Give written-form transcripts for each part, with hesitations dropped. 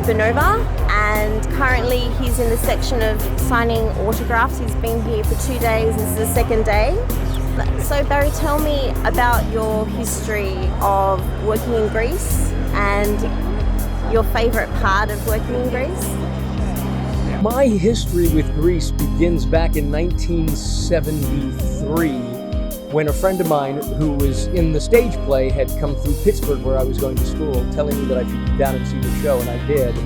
Supernova, and currently he's in the section of signing autographs. He's been here for 2 days. This is the second day. So Barry, tell me about your history of working in Greece and your favourite part of working in Greece. My history with Greece begins back in 1973 when a friend of mine who was in the stage play had come through Pittsburgh, where I was going to school, telling me that I should come down and see the show, and I did.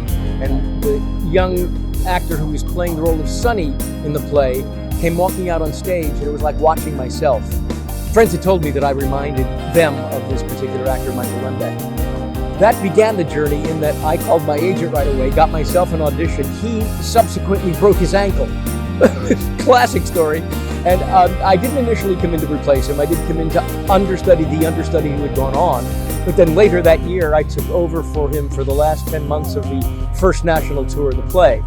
And the young actor who was playing the role of Sonny in the play came walking out on stage, and it was like watching myself. Friends had told me that I reminded them of this particular actor, Michael Lembeck. That began the journey in that I called my agent right away, got myself an audition. He subsequently broke his ankle. Classic story. And I didn't initially come in to replace him. I did come in to understudy the understudy who had gone on. But then later that year, I took over for him for the last 10 months of the first national tour of the play.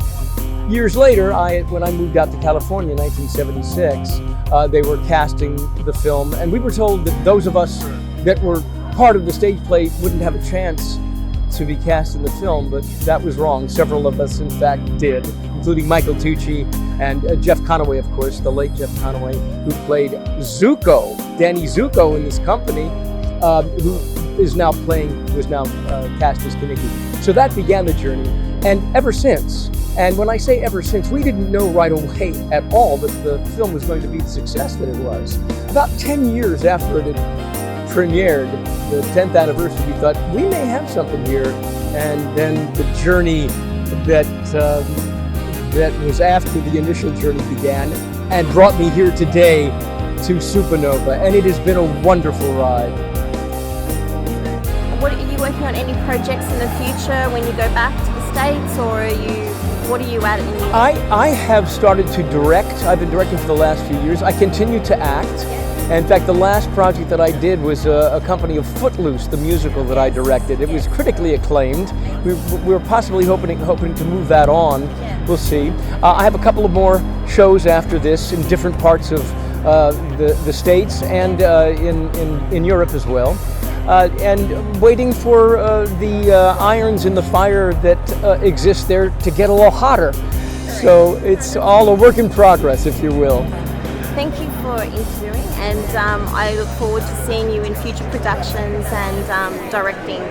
Years later, when I moved out to California in 1976, they were casting the film, and we were told that those of us that were part of the stage play wouldn't have a chance to be cast in the film, but that was wrong. Several of us, in fact, did, including Michael Tucci and Jeff Conaway, of course, the late Jeff Conaway, who played Zuko, Danny Zuko in this company, who was now cast as Kaniki. So that began the journey, and ever since. And when I say ever since, we didn't know right away at all that the film was going to be the success that it was. About 10 years after it had premiered, the 10th anniversary, we thought we may have something here. And then the journey that was after the initial journey began and brought me here today to Supernova. And it has been a wonderful ride. Are you working on any projects in the future when you go back to the States, or what are you at in the I have started to direct. I've been directing for the last few years. I continue to act. In fact, the last project that I did was a company of Footloose, the musical that I directed. It was critically acclaimed. We were possibly hoping to move that on. We'll see. I have a couple of more shows after this in different parts of the States and in Europe as well. And waiting for the irons in the fire that exist there to get a little hotter. So it's all a work in progress, if you will. Thank you for interviewing, and I look forward to seeing you in future productions and directing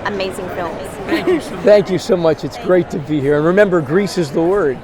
amazing films. Thank you so much. It's great to be here. And remember, Greece is the word.